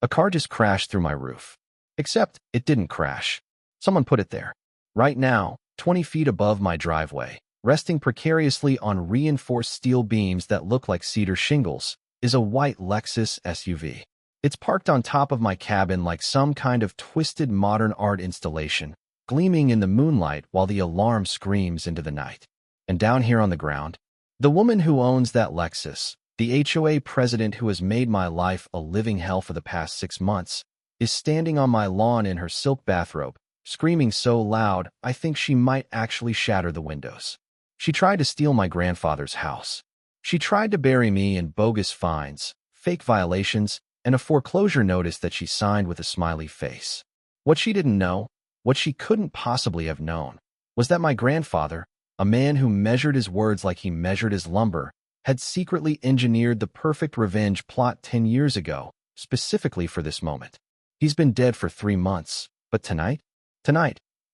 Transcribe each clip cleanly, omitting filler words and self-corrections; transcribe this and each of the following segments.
A car just crashed through my roof. Except it didn't crash. Someone put it there. Right now, 20 feet above my driveway, resting precariously on reinforced steel beams that look like cedar shingles, is a white Lexus SUV. It's parked on top of my cabin like some kind of twisted modern art installation, gleaming in the moonlight while the alarm screams into the night. And down here on the ground, the woman who owns that Lexus, the HOA president who has made my life a living hell for the past 6 months, is standing on my lawn in her silk bathrobe, screaming so loud I think she might actually shatter the windows. She tried to steal my grandfather's house. She tried to bury me in bogus fines, fake violations, and a foreclosure notice that she signed with a smiley face. What she didn't know, what she couldn't possibly have known, was that my grandfather, a man who measured his words like he measured his lumber, had secretly engineered the perfect revenge plot 10 years ago, specifically for this moment. He's been dead for 3 months, but tonight,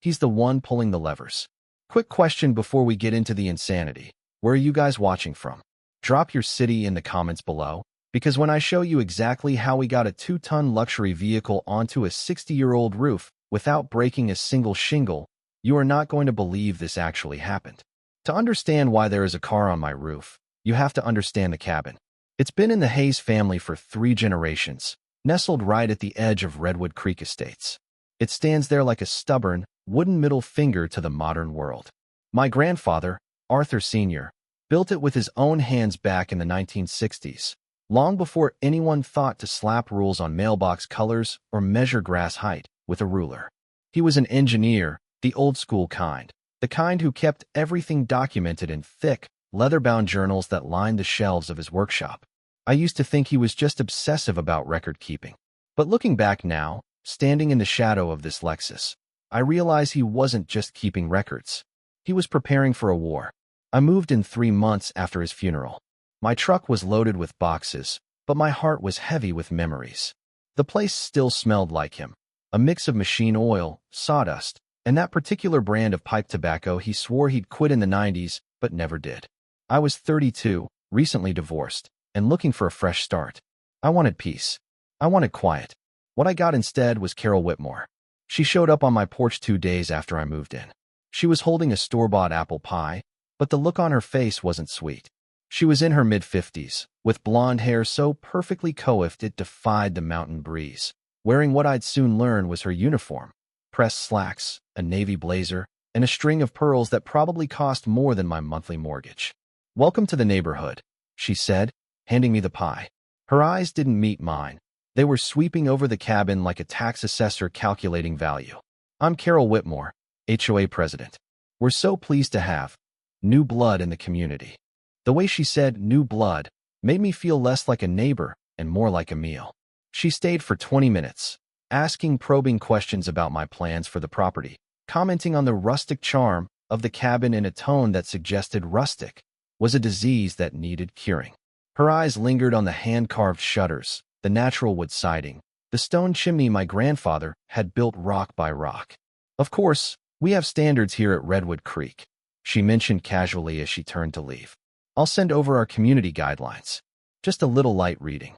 he's the one pulling the levers. Quick question before we get into the insanity. Where are you guys watching from? Drop your city in the comments below, because when I show you exactly how we got a 2-ton luxury vehicle onto a 60-year-old roof without breaking a single shingle, you are not going to believe this actually happened. To understand why there is a car on my roof, you have to understand the cabin. It's been in the Hayes family for 3 generations, nestled right at the edge of Redwood Creek Estates. It stands there like a stubborn, wooden middle finger to the modern world. My grandfather, Arthur Sr., built it with his own hands back in the 1960s, long before anyone thought to slap rules on mailbox colors or measure grass height with a ruler. He was an engineer, the old-school kind, the kind who kept everything documented in thick, leather-bound journals that lined the shelves of his workshop. I used to think he was just obsessive about record-keeping. But looking back now, standing in the shadow of this Lexus, I realize he wasn't just keeping records. He was preparing for a war. I moved in 3 months after his funeral. My truck was loaded with boxes, but my heart was heavy with memories. The place still smelled like him, a mix of machine oil, sawdust, and that particular brand of pipe tobacco he swore he'd quit in the 90s, but never did. I was 32, recently divorced, and looking for a fresh start. I wanted peace. I wanted quiet. What I got instead was Carol Whitmore. She showed up on my porch 2 days after I moved in. She was holding a store-bought apple pie, but the look on her face wasn't sweet. She was in her mid-50s, with blonde hair so perfectly coiffed it defied the mountain breeze, wearing what I'd soon learn was her uniform: pressed slacks, a navy blazer, and a string of pearls that probably cost more than my monthly mortgage. "Welcome to the neighborhood," she said, handing me the pie. Her eyes didn't meet mine. They were sweeping over the cabin like a tax assessor calculating value. "I'm Carol Whitmore, HOA president. We're so pleased to have new blood in the community." The way she said "new blood" made me feel less like a neighbor and more like a meal. She stayed for 20 minutes, asking probing questions about my plans for the property, commenting on the rustic charm of the cabin in a tone that suggested rustic was a disease that needed curing. Her eyes lingered on the hand-carved shutters, the natural wood siding, the stone chimney my grandfather had built rock by rock. "Of course, we have standards here at Redwood Creek," she mentioned casually as she turned to leave. "I'll send over our community guidelines." Just a little light reading.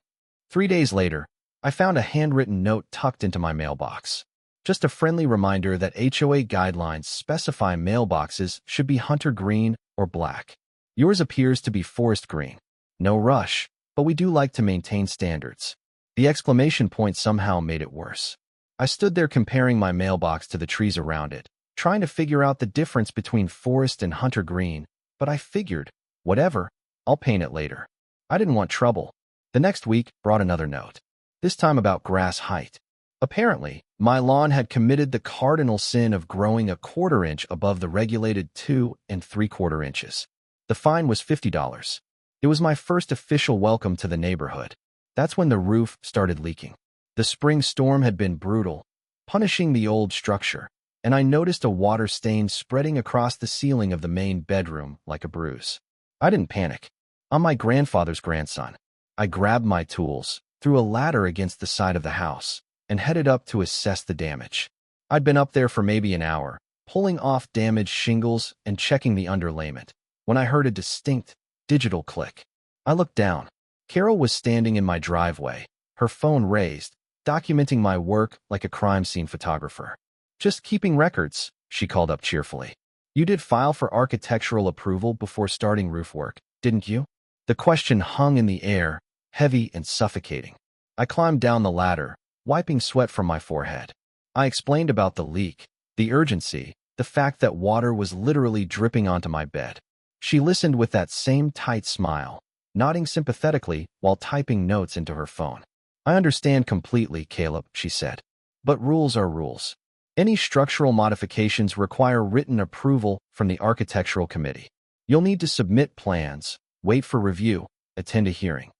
3 days later, I found a handwritten note tucked into my mailbox. Just a friendly reminder that HOA guidelines specify mailboxes should be hunter green or black. Yours appears to be forest green. No rush, but we do like to maintain standards. The exclamation point somehow made it worse. I stood there comparing my mailbox to the trees around it, trying to figure out the difference between forest and hunter green, but I figured, whatever, I'll paint it later. I didn't want trouble. The next week brought another note, this time about grass height. Apparently, my lawn had committed the cardinal sin of growing a 1/4 inch above the regulated 2 3/4 inches. The fine was $50. It was my first official welcome to the neighborhood. That's when the roof started leaking. The spring storm had been brutal, punishing the old structure, and I noticed a water stain spreading across the ceiling of the main bedroom like a bruise. I didn't panic. I'm my grandfather's grandson. I grabbed my tools, threw a ladder against the side of the house, and headed up to assess the damage. I'd been up there for maybe an hour, pulling off damaged shingles and checking the underlayment, when I heard a distinct, digital click. I looked down. Carol was standing in my driveway, her phone raised, documenting my work like a crime scene photographer. Just keeping records, she called up cheerfully. You did file for architectural approval before starting roof work, didn't you? The question hung in the air, heavy and suffocating. I climbed down the ladder, wiping sweat from my forehead. I explained about the leak, the urgency, the fact that water was literally dripping onto my bed. She listened with that same tight smile, nodding sympathetically while typing notes into her phone. I understand completely, Caleb, she said. But rules are rules. Any structural modifications require written approval from the architectural committee. You'll need to submit plans, wait for review, attend a hearing.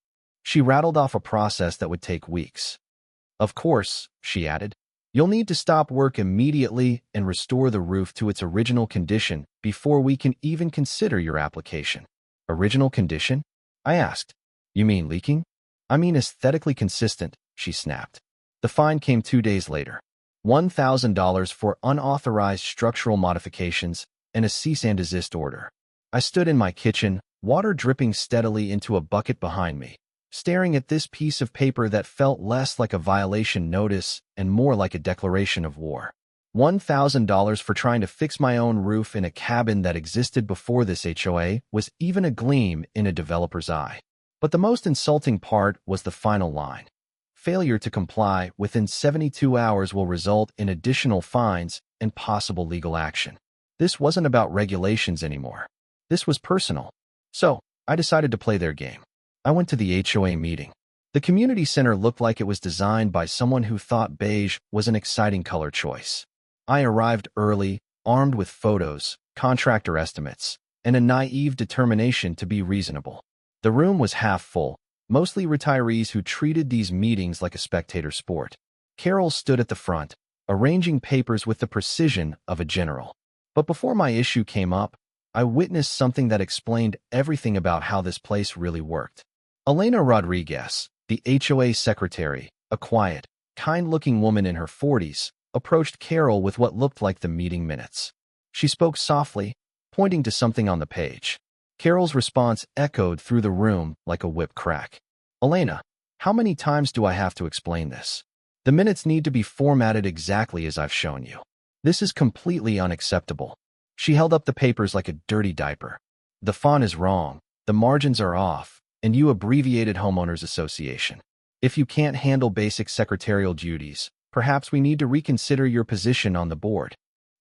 She rattled off a process that would take weeks. Of course, she added, you'll need to stop work immediately and restore the roof to its original condition before we can even consider your application. Original condition? I asked. You mean leaking? I mean aesthetically consistent, she snapped. The fine came 2 days later. $1,000 for unauthorized structural modifications and a cease and desist order. I stood in my kitchen, water dripping steadily into a bucket behind me, staring at this piece of paper that felt less like a violation notice and more like a declaration of war. $1,000 for trying to fix my own roof in a cabin that existed before this HOA was even a gleam in a developer's eye. But the most insulting part was the final line. Failure to comply within 72 hours will result in additional fines and possible legal action. This wasn't about regulations anymore. This was personal. So, I decided to play their game. I went to the HOA meeting. The community center looked like it was designed by someone who thought beige was an exciting color choice. I arrived early, armed with photos, contractor estimates, and a naive determination to be reasonable. The room was half full, mostly retirees who treated these meetings like a spectator sport. Carol stood at the front, arranging papers with the precision of a general. But before my issue came up, I witnessed something that explained everything about how this place really worked. Elena Rodriguez, the HOA secretary, a quiet, kind-looking woman in her 40s, approached Carol with what looked like the meeting minutes. She spoke softly, pointing to something on the page. Carol's response echoed through the room like a whip crack. Elena, how many times do I have to explain this? The minutes need to be formatted exactly as I've shown you. This is completely unacceptable. She held up the papers like a dirty diaper. The font is wrong, the margins are off, and you abbreviated Homeowners Association. If you can't handle basic secretarial duties, perhaps we need to reconsider your position on the board.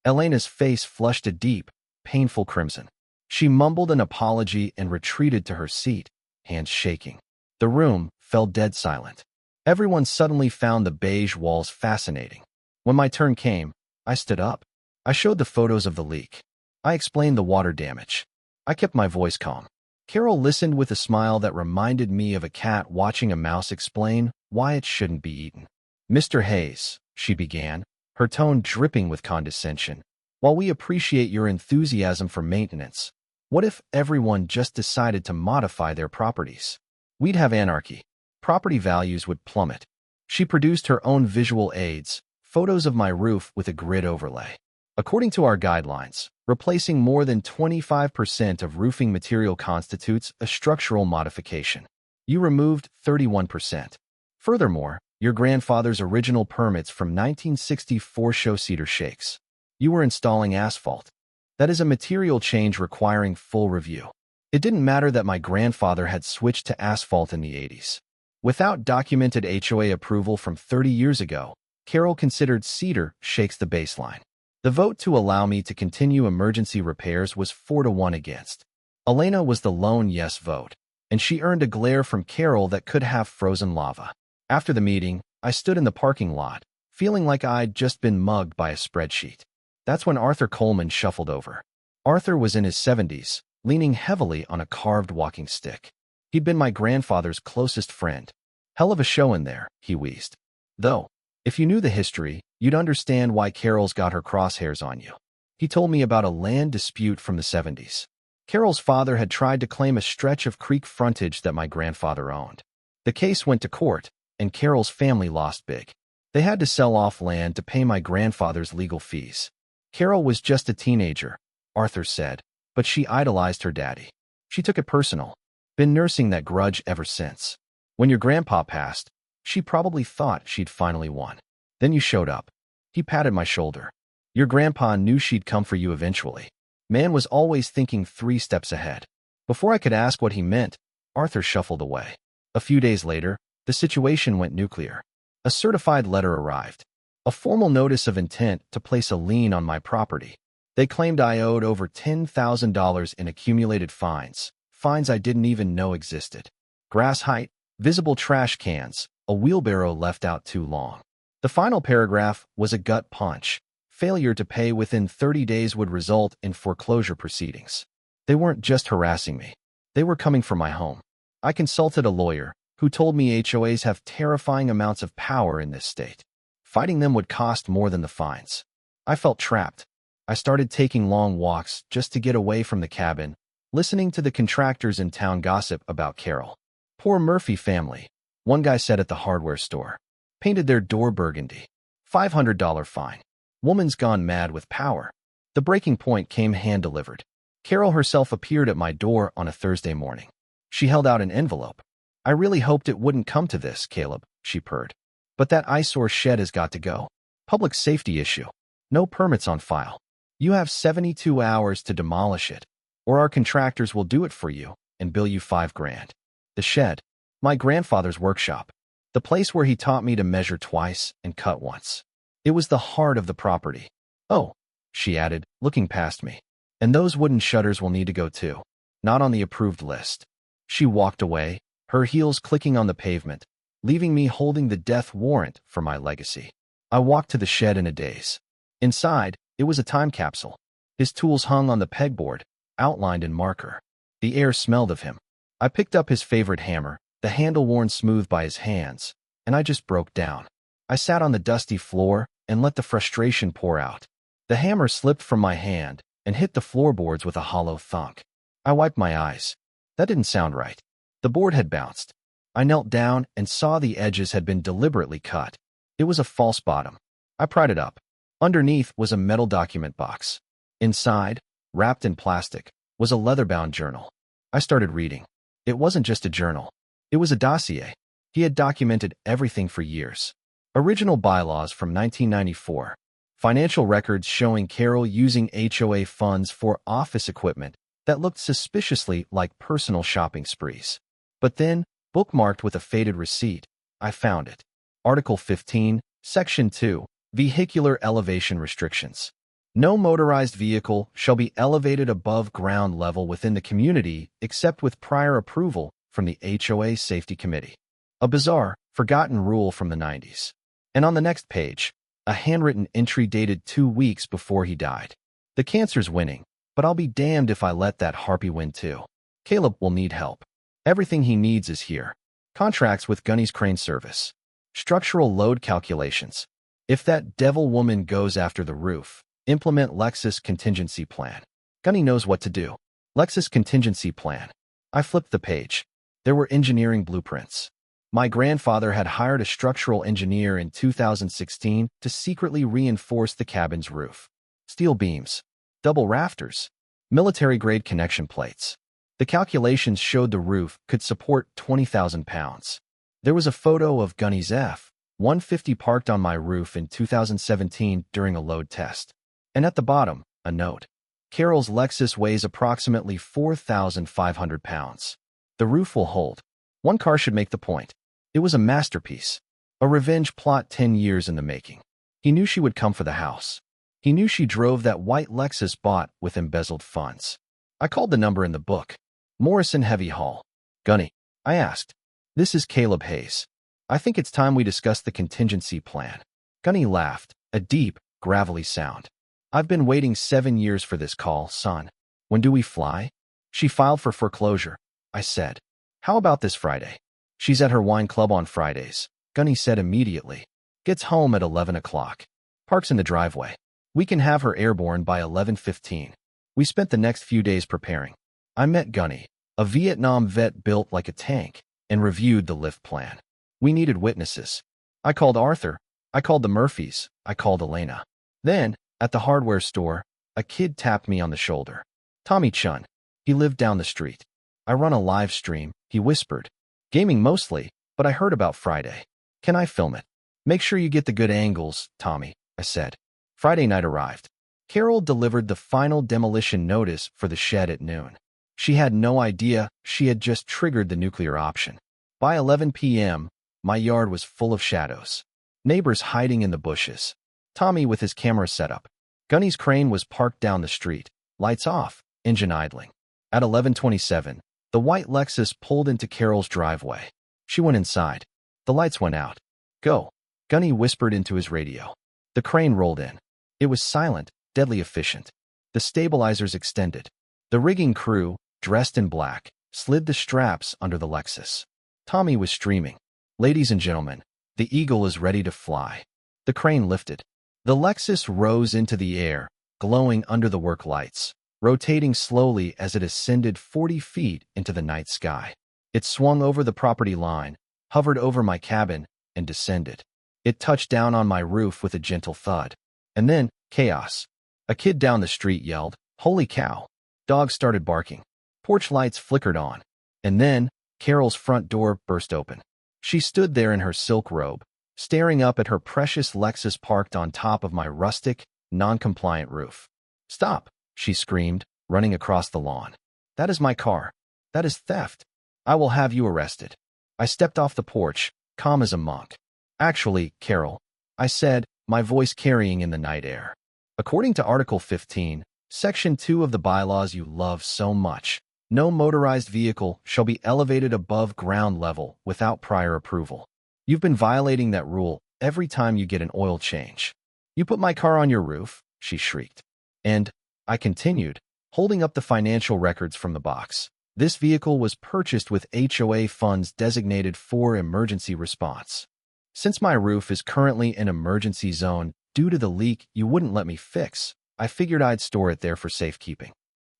Elena's face flushed a deep, painful crimson. She mumbled an apology and retreated to her seat, hands shaking. The room fell dead silent. Everyone suddenly found the beige walls fascinating. When my turn came, I stood up. I showed the photos of the leak. I explained the water damage. I kept my voice calm. Carol listened with a smile that reminded me of a cat watching a mouse explain why it shouldn't be eaten. Mr. Hayes, she began, her tone dripping with condescension. While we appreciate your enthusiasm for maintenance, what if everyone just decided to modify their properties? We'd have anarchy. Property values would plummet. She produced her own visual aids, photos of my roof with a grid overlay. According to our guidelines, replacing more than 25% of roofing material constitutes a structural modification. You removed 31%. Furthermore, your grandfather's original permits from 1964 show cedar shakes. You were installing asphalt. That is a material change requiring full review. It didn't matter that my grandfather had switched to asphalt in the 80s. Without documented HOA approval from 30 years ago, Carol considered cedar shakes the baseline. The vote to allow me to continue emergency repairs was 4-1 against. Elena was the lone yes vote, and she earned a glare from Carol that could have frozen lava. After the meeting, I stood in the parking lot, feeling like I'd just been mugged by a spreadsheet. That's when Arthur Coleman shuffled over. Arthur was in his 70s, leaning heavily on a carved walking stick. He'd been my grandfather's closest friend. Hell of a show in there, he wheezed. Though, if you knew the history, you'd understand why Carol's got her crosshairs on you. He told me about a land dispute from the 70s. Carol's father had tried to claim a stretch of creek frontage that my grandfather owned. The case went to court, and Carol's family lost big. They had to sell off land to pay my grandfather's legal fees. Carol was just a teenager, Arthur said, but she idolized her daddy. She took it personal. Been nursing that grudge ever since. When your grandpa passed, She probably thought she'd finally won. Then you showed up. He patted my shoulder. Your grandpa knew she'd come for you eventually. Man was always thinking 3 steps ahead. Before I could ask what he meant, Arthur shuffled away. A few days later, the situation went nuclear. A certified letter arrived. A formal notice of intent to place a lien on my property. They claimed I owed over $10,000 in accumulated fines, fines I didn't even know existed. Grass height, visible trash cans, a wheelbarrow left out too long. The final paragraph was a gut punch. Failure to pay within 30 days would result in foreclosure proceedings. They weren't just harassing me. They were coming for my home. I consulted a lawyer who told me HOAs have terrifying amounts of power in this state. Fighting them would cost more than the fines. I felt trapped. I started taking long walks just to get away from the cabin, listening to the contractors in town gossip about Carol. Poor Murphy family, one guy said at the hardware store. Painted their door burgundy. $500 fine. Woman's gone mad with power. The breaking point came hand-delivered. Carol herself appeared at my door on a Thursday morning. She held out an envelope. I really hoped it wouldn't come to this, Caleb, she purred. But that eyesore shed has got to go. Public safety issue. No permits on file. You have 72 hours to demolish it, or our contractors will do it for you and bill you $5,000. The shed. My grandfather's workshop. The place where he taught me to measure twice and cut once. It was the heart of the property. Oh, she added, looking past me. And those wooden shutters will need to go too. Not on the approved list. She walked away, her heels clicking on the pavement, leaving me holding the death warrant for my legacy. I walked to the shed in a daze. Inside, it was a time capsule. His tools hung on the pegboard, outlined in marker. The air smelled of him. I picked up his favorite hammer, the handle worn smooth by his hands, and I just broke down. I sat on the dusty floor and let the frustration pour out. The hammer slipped from my hand and hit the floorboards with a hollow thunk. I wiped my eyes. That didn't sound right. The board had bounced. I knelt down and saw the edges had been deliberately cut. It was a false bottom. I pried it up. Underneath was a metal document box. Inside, wrapped in plastic, was a leather-bound journal. I started reading. It wasn't just a journal. It was a dossier. He had documented everything for years. Original bylaws from 1994. Financial records showing Carol using HOA funds for office equipment that looked suspiciously like personal shopping sprees. But then, bookmarked with a faded receipt, I found it. Article 15, Section 2, Vehicular Elevation Restrictions. No motorized vehicle shall be elevated above ground level within the community except with prior approval from the HOA Safety Committee. A bizarre, forgotten rule from the 90s. And on the next page, a handwritten entry dated 2 weeks before he died. The cancer's winning, but I'll be damned if I let that harpy win too. Caleb will need help. Everything he needs is here. Contracts with Gunny's Crane Service. Structural load calculations. If that devil woman goes after the roof, implement Lexus contingency plan. Gunny knows what to do. Lexus contingency plan. I flipped the page. There were engineering blueprints. My grandfather had hired a structural engineer in 2016 to secretly reinforce the cabin's roof. Steel beams, double rafters, military-grade connection plates. The calculations showed the roof could support 20,000 pounds. There was a photo of Gunny's F-150 parked on my roof in 2017 during a load test. And at the bottom, a note. Carol's Lexus weighs approximately 4,500 pounds. The roof will hold. One car should make the point. It was a masterpiece. A revenge plot 10 years in the making. He knew she would come for the house. He knew she drove that white Lexus bought with embezzled funds. I called the number in the book. Morrison Heavy Haul. Gunny, I asked. This is Caleb Hayes. I think it's time we discuss the contingency plan. Gunny laughed, a deep, gravelly sound. I've been waiting 7 years for this call, son. When do we fly? She filed for foreclosure, I said. How about this Friday? She's at her wine club on Fridays, Gunny said immediately. Gets home at 11 o'clock. Parks in the driveway. We can have her airborne by 11:15. We spent the next few days preparing. I met Gunny, a Vietnam vet built like a tank, and reviewed the lift plan. We needed witnesses. I called Arthur. I called the Murphys. I called Elena. Then, at the hardware store, a kid tapped me on the shoulder. Tommy Chun. He lived down the street. I run a live stream, he whispered. Gaming mostly, but I heard about Friday. Can I film it? Make sure you get the good angles, Tommy, I said. Friday night arrived. Carol delivered the final demolition notice for the shed at noon. She had no idea she had just triggered the nuclear option. By 11 p.m., my yard was full of shadows. Neighbors hiding in the bushes. Tommy with his camera set up. Gunny's crane was parked down the street. Lights off, engine idling. At 11:27, the white Lexus pulled into Carol's driveway. She went inside. The lights went out. Go, Gunny whispered into his radio. The crane rolled in. It was silent, deadly efficient. The stabilizers extended. The rigging crew, dressed in black, slid the straps under the Lexus. Tommy was streaming. Ladies and gentlemen, the Eagle is ready to fly. The crane lifted. The Lexus rose into the air, glowing under the work lights, rotating slowly as it ascended 40 feet into the night sky. It swung over the property line, hovered over my cabin, and descended. It touched down on my roof with a gentle thud. And then, chaos. A kid down the street yelled, "Holy cow!" Dogs started barking. Porch lights flickered on. And then, Carol's front door burst open. She stood there in her silk robe, staring up at her precious Lexus parked on top of my rustic, non-compliant roof. "Stop!" she screamed, running across the lawn. "That is my car. That is theft. I will have you arrested." I stepped off the porch, calm as a monk. "Actually, Carol," I said, my voice carrying in the night air. "According to Article 15, Section 2 of the bylaws you love so much, no motorized vehicle shall be elevated above ground level without prior approval. You've been violating that rule every time you get an oil change." "You put my car on your roof?" she shrieked. And I continued, holding up the financial records from the box. "This vehicle was purchased with HOA funds designated for emergency response. Since my roof is currently an emergency zone due to the leak you wouldn't let me fix, I figured I'd store it there for safekeeping."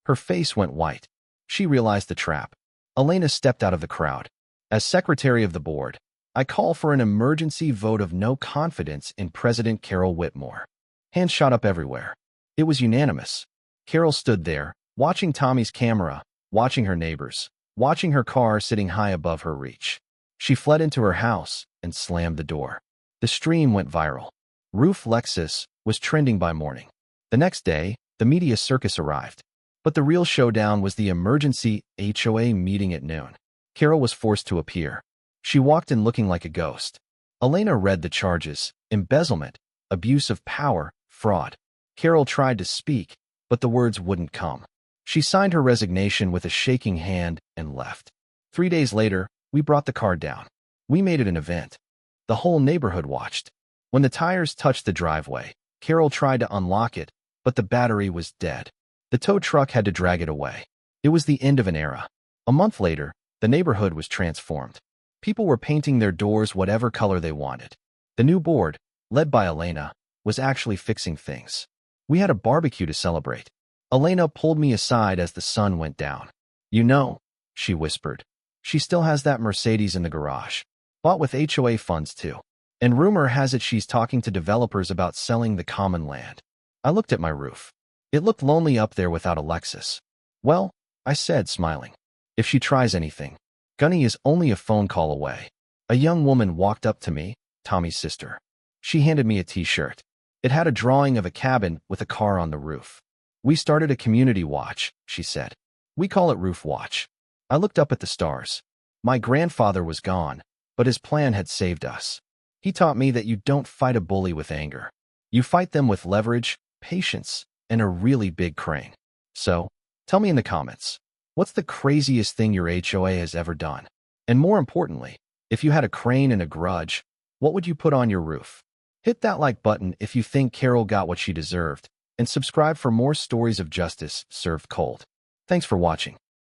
Her face went white. She realized the trap. Elena stepped out of the crowd. "As secretary of the board, I call for an emergency vote of no confidence in President Carol Whitmore." Hands shot up everywhere. It was unanimous. Carol stood there, watching Tommy's camera, watching her neighbors, watching her car sitting high above her reach. She fled into her house and slammed the door. The stream went viral. Roof Lexus was trending by morning. The next day, the media circus arrived. But the real showdown was the emergency HOA meeting at noon. Carol was forced to appear. She walked in looking like a ghost. Elena read the charges: embezzlement, abuse of power, fraud. Carol tried to speak, but the words wouldn't come. She signed her resignation with a shaking hand and left. 3 days later, we brought the car down. We made it an event. The whole neighborhood watched. When the tires touched the driveway, Carol tried to unlock it, but the battery was dead. The tow truck had to drag it away. It was the end of an era. A month later, the neighborhood was transformed. People were painting their doors whatever color they wanted. The new board, led by Elena, was actually fixing things. We had a barbecue to celebrate. Elena pulled me aside as the sun went down. "You know," she whispered, "she still has that Mercedes in the garage. Bought with HOA funds too. And rumor has it she's talking to developers about selling the common land." I looked at my roof. It looked lonely up there without a Lexus. "Well," I said, smiling, "if she tries anything, Gunny is only a phone call away." A young woman walked up to me, Tommy's sister. She handed me a t-shirt. It had a drawing of a cabin with a car on the roof. "We started a community watch," she said. "We call it Roof Watch." I looked up at the stars. My grandfather was gone, but his plan had saved us. He taught me that you don't fight a bully with anger. You fight them with leverage, patience, and a really big crane. So, tell me in the comments, what's the craziest thing your HOA has ever done? And more importantly, if you had a crane and a grudge, what would you put on your roof? Hit that like button if you think Carol got what she deserved, and subscribe for more stories of justice served cold. Thanks for watching.